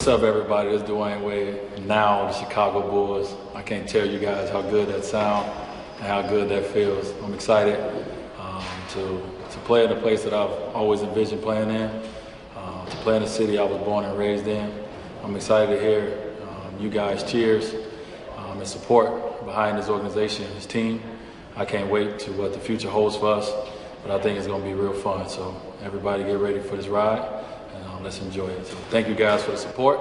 up, everybody? This is Dwyane Wade, and now the Chicago Bulls. I can't tell you guys how good that sounds and how good that feels. I'm excited to play in a place that I've always envisioned playing in, to play in the city I was born and raised in. I'm excited to hear you guys' cheers and support behind this organization, this team. I can't wait to what the future holds for us, but I think it's going to be real fun. So everybody get ready for this ride, and let's enjoy it. So thank you guys for the support,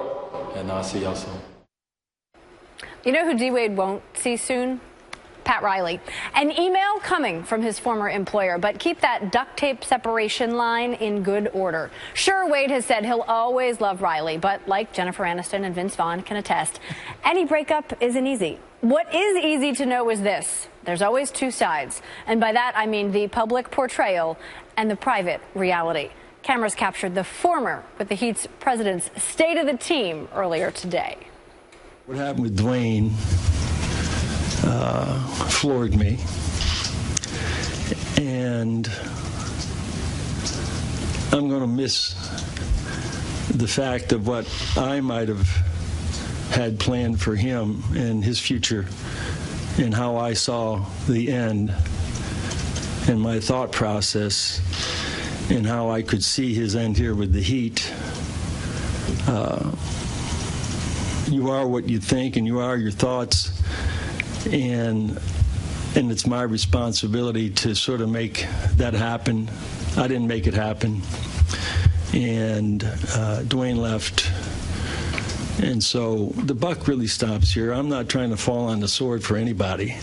and I'll see y'all soon. You know who D-Wade won't see soon? Pat Riley. An email coming from his former employer, but keep that duct tape separation line in good order. Sure, Wade has said he'll always love Riley, but like Jennifer Aniston and Vince Vaughn can attest, any breakup isn't easy. What is easy to know is this: there's always two sides. And by that, I mean the public portrayal and the private reality. Cameras captured the former with the Heat's president's state of the team earlier today. What happened with Dwyane floored me, and I'm going to miss the fact of what I might have had planned for him and his future, and how I saw the end, and my thought process, and how I could see his end here with the Heat. You are what you think, and you are your thoughts, and it's my responsibility to sort of make that happen. I didn't make it happen, and Dwyane left, and so the buck really stops here. I'm not trying to fall on the sword for anybody.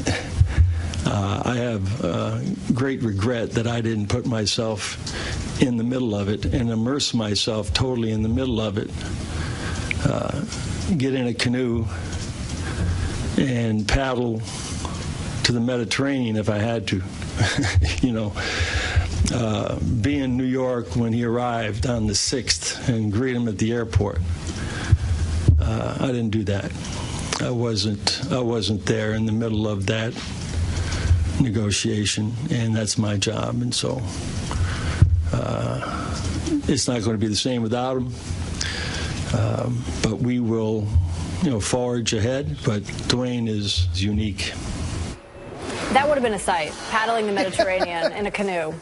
I have great regret that I didn't put myself in the middle of it and immerse myself totally in the middle of it. Get in a canoe and paddle to the Mediterranean if I had to. You know, be in New York when he arrived on the 6th and greet him at the airport. I didn't do that. I wasn't there in the middle of that negotiation, and that's my job. And so it's not going to be the same without him. But we will, forge ahead. But Dwyane is unique. That would have been a sight, paddling the Mediterranean in a canoe.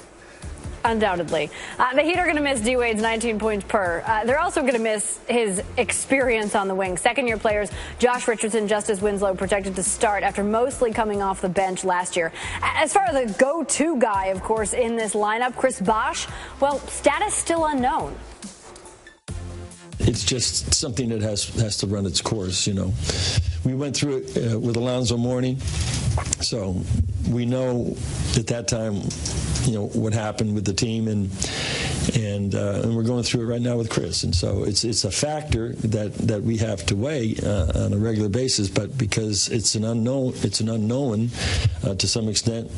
Undoubtedly. The Heat are going to miss D-Wade's 19 points per. They're also going to miss his experience on the wing. Second-year players Josh Richardson, Justice Winslow projected to start after mostly coming off the bench last year. As far as the go-to guy, of course, in this lineup, Chris Bosh, well, status still unknown. It's just something that has to run its course, We went through it with Alonzo Mourning, so we know at that time, what happened with the team, and we're going through it right now with Chris, and so it's a factor that we have to weigh on a regular basis, but because it's an unknown to some extent,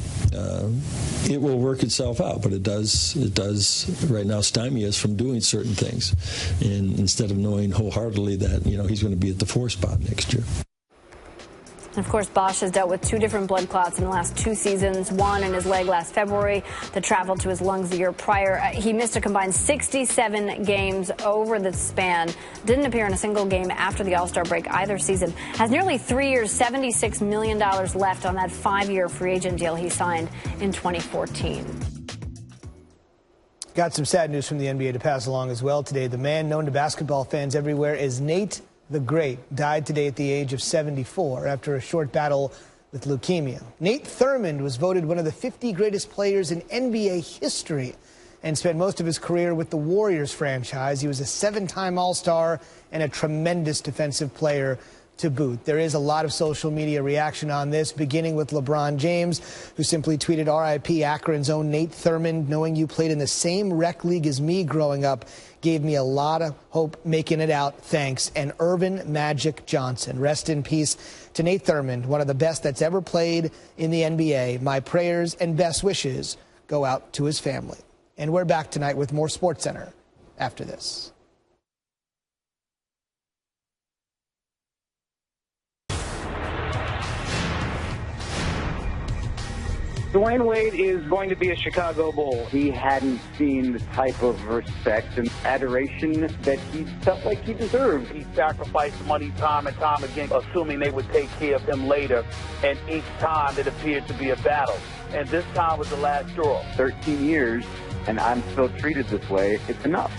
it will work itself out, but it does right now stymie us from doing certain things, and instead of knowing wholeheartedly that he's going to be at the 4 spot next year. Of course, Bosh has dealt with 2 different blood clots in the last 2 seasons, one in his leg last February that traveled to his lungs the year prior. He missed a combined 67 games over the span, didn't appear in a single game after the All-Star break either season, has nearly 3 years, $76 million left on that 5-year free agent deal he signed in 2014. Got some sad news from the NBA to pass along as well today. The man known to basketball fans everywhere as Nate the Great died today at the age of 74 after a short battle with leukemia. Nate Thurmond was voted one of the 50 greatest players in NBA history and spent most of his career with the Warriors franchise. He was a 7-time All-Star and a tremendous defensive player to boot. There is a lot of social media reaction on this, beginning with LeBron James, who simply tweeted, "R.I.P. Akron's own Nate Thurmond. Knowing you played in the same rec league as me growing up gave me a lot of hope making it out. Thanks." And Irvin Magic Johnson. Rest in peace to Nate Thurmond, one of the best that's ever played in the NBA. My prayers and best wishes go out to his family. And we're back tonight with more SportsCenter after this. Dwyane Wade is going to be a Chicago Bull. He hadn't seen the type of respect and adoration that he felt like he deserved. He sacrificed money time and time again, assuming they would take care of him later, and each time it appeared to be a battle. And this time was the last straw. 13 years, and I'm still treated this way. It's enough.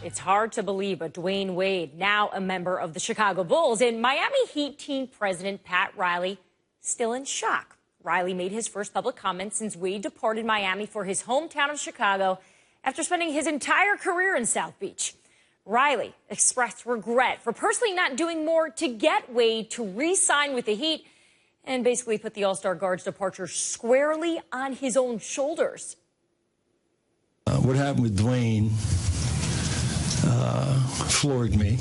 It's hard to believe, but Dwyane Wade, now a member of the Chicago Bulls, and Miami Heat team president Pat Riley, still in shock. Riley made his first public comment since Wade departed Miami for his hometown of Chicago after spending his entire career in South Beach. Riley expressed regret for personally not doing more to get Wade to re-sign with the Heat and basically put the All-Star guard's departure squarely on his own shoulders. What happened with Dwyane floored me,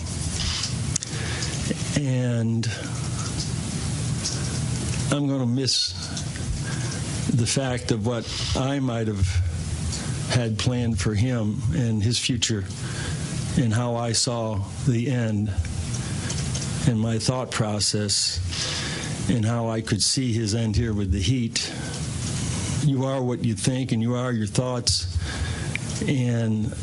and I'm going to miss the fact of what I might have had planned for him and his future and how I saw the end and my thought process and how I could see his end here with the Heat. You are what you think, and you are your thoughts, and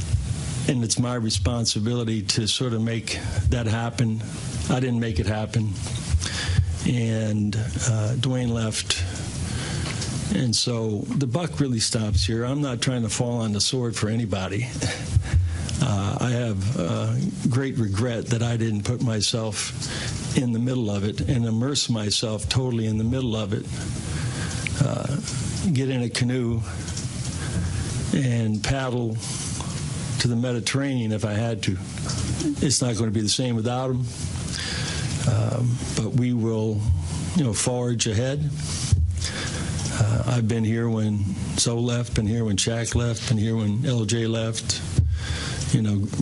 it's my responsibility to sort of make that happen. I didn't make it happen, and Dwyane left, and so the buck really stops here. I'm not trying to fall on the sword for anybody. I have great regret that I didn't put myself in the middle of it and immerse myself totally in the middle of it. Get in a canoe and paddle to the Mediterranean if I had to. It's not going to be the same without him, but we will, forge ahead. I've been here when Zoe left, been here when Shaq left, been here when LJ left,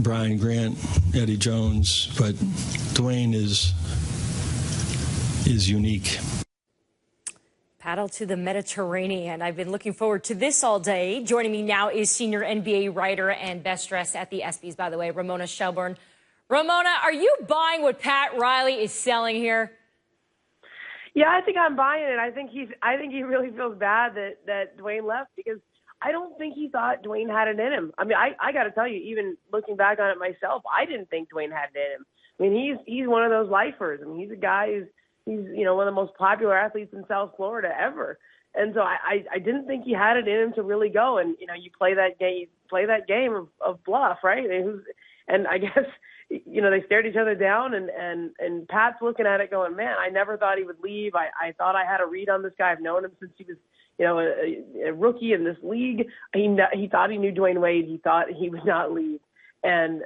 Brian Grant, Eddie Jones, but Dwyane is unique. Paddle to the Mediterranean. I've been looking forward to this all day. Joining me now is senior NBA writer and best dressed at the ESPYs, by the way, Ramona Shelburne. Ramona, are you buying what Pat Riley is selling here? Yeah, I think I'm buying it. I think he really feels bad that Dwyane left, because I don't think he thought Dwyane had it in him. I mean, I got to tell you, even looking back on it myself, I didn't think Dwyane had it in him. I mean, he's one of those lifers. I mean, he's a guy he's one of the most popular athletes in South Florida ever. And so I didn't think he had it in him to really go. And, you play that game of bluff, right? And I guess, they stared each other down, and Pat's looking at it going, man, I never thought he would leave. I thought I had a read on this guy. I've known him since he was, a rookie in this league. He thought he knew Dwyane Wade. He thought he would not leave. And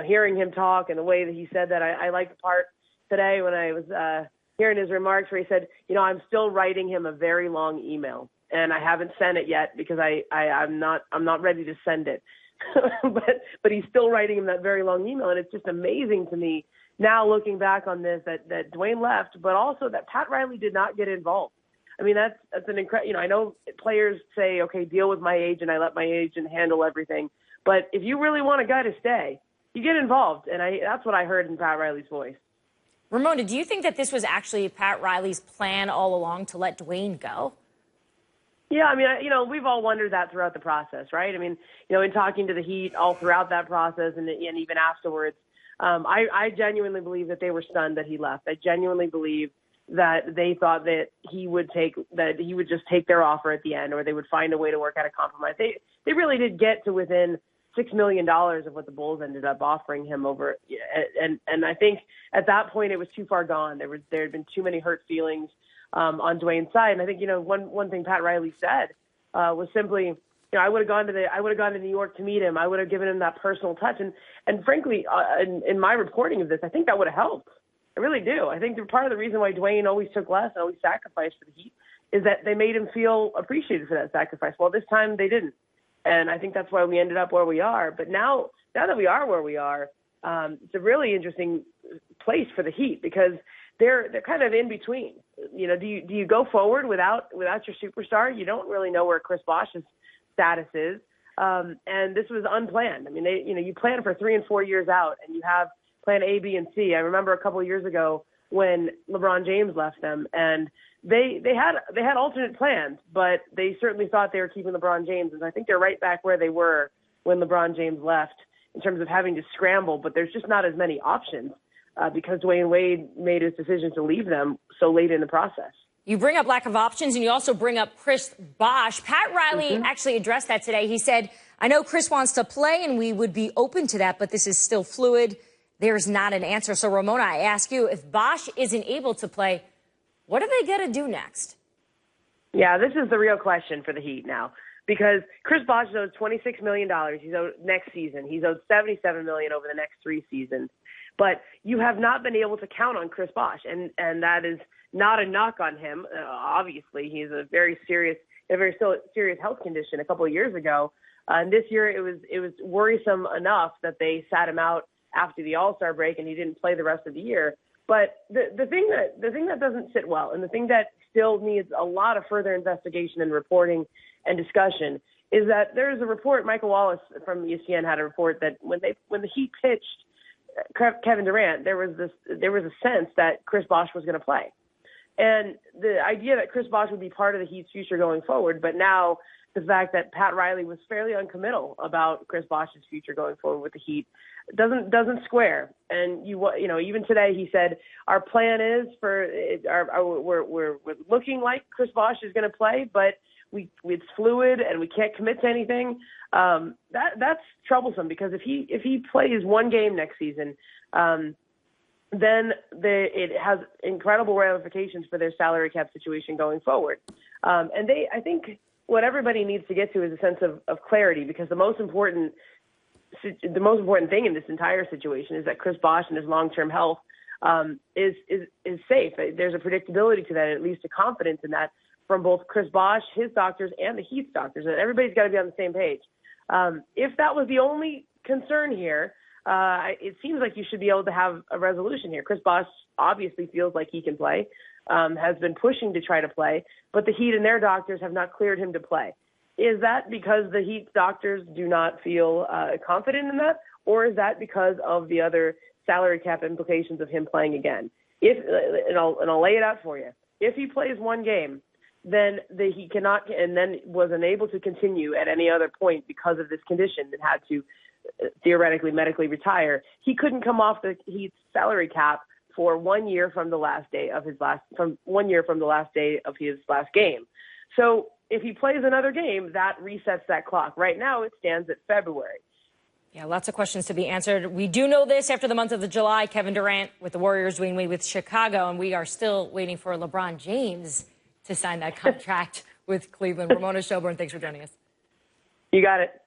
hearing him talk and the way that he said that, I liked the part today when I was, hearing his remarks where he said, I'm still writing him a very long email, and I haven't sent it yet because I'm not ready to send it. but he's still writing him that very long email, and it's just amazing to me now looking back on this that Dwyane left, but also that Pat Riley did not get involved. I mean, that's an incredible. I know players say, okay, deal with my agent. I let my agent handle everything. But if you really want a guy to stay, you get involved, and that's what I heard in Pat Riley's voice. Ramona, do you think that this was actually Pat Riley's plan all along to let Dwyane go? Yeah, I mean, we've all wondered that throughout the process, right? I mean, in talking to the Heat all throughout that process and even afterwards, I genuinely believe that they were stunned that he left. I genuinely believe that they thought that he would just take their offer at the end, or they would find a way to work out a compromise. They really did get to within $6 million of what the Bulls ended up offering him over. And I think at that point it was too far gone. There had been too many hurt feelings on Dwyane's side. And I think, one thing Pat Riley said was simply, I would have gone to New York to meet him. I would have given him that personal touch. And frankly, in my reporting of this, I think that would have helped. I really do. I think part of the reason why Dwyane always took less and always sacrificed for the Heat is that they made him feel appreciated for that sacrifice. Well, this time they didn't. And I think that's why we ended up where we are. But now that we are where we are, it's a really interesting place for the Heat, because they're kind of in between. Do you go forward without your superstar? You don't really know where Chris Bosh's status is. And this was unplanned. I mean, you plan for 3 and 4 years out, and you have plan A, B, and C. I remember a couple of years ago, when LeBron James left them, and they had alternate plans, but they certainly thought they were keeping LeBron James, and I think they're right back where they were when LeBron James left in terms of having to scramble. But there's just not as many options because Dwyane Wade made his decision to leave them so late in the process. You bring up lack of options, and you also bring up Chris Bosh. Pat Riley actually addressed that today. He said, I know Chris wants to play, and we would be open to that, but this is still fluid. There's not an answer. So, Ramona, I ask you, if Bosh isn't able to play, what are they going to do next? Yeah, this is the real question for the Heat now, because Chris Bosh is owed $26 million. He's owed next season. He's owed $77 million over the next 3 seasons. But you have not been able to count on Chris Bosh, and that is not a knock on him. Obviously, he's a very serious health condition a couple of years ago. And this year it was worrisome enough that they sat him out after the All-Star break, and he didn't play the rest of the year. But the thing that doesn't sit well, and the thing that still needs a lot of further investigation and reporting and discussion, is that there is a report. Michael Wallace from ESPN had a report that when the Heat pitched Kevin Durant, there was a sense that Chris Bosh was going to play. And the idea that Chris Bosh would be part of the Heat's future going forward, but now the fact that Pat Riley was fairly uncommittal about Chris Bosh's future going forward with the Heat doesn't square. And even today he said our plan is we're looking like Chris Bosh is going to play, but it's fluid and we can't commit to anything. That's troublesome, because if he plays one game next season, then it has incredible ramifications for their salary cap situation going forward. And I think what everybody needs to get to is a sense of clarity, because the most important thing in this entire situation is that Chris Bosh and his long-term health is safe. There's a predictability to that, at least a confidence in that, from both Chris Bosh, his doctors, and the Heat's doctors. And everybody's got to be on the same page. If that was the only concern here, it seems like you should be able to have a resolution here. Chris Bosh obviously feels like he can play, has been pushing to try to play, but the Heat and their doctors have not cleared him to play. Is that because the Heat's doctors do not feel confident in that, or is that because of the other salary cap implications of him playing again? I'll lay it out for you. If he plays one game, then he cannot, and then was unable to continue at any other point because of this condition and had to theoretically medically retire, he couldn't come off the Heat's salary cap for 1 year from the last day of his last game. So if he plays another game, that resets that clock. Right now, it stands at February. Yeah, lots of questions to be answered. We do know this after the month of July, Kevin Durant with the Warriors, Dwyane Wade with Chicago, and we are still waiting for LeBron James to sign that contract with Cleveland. Ramona Shelburne, thanks for joining us. You got it.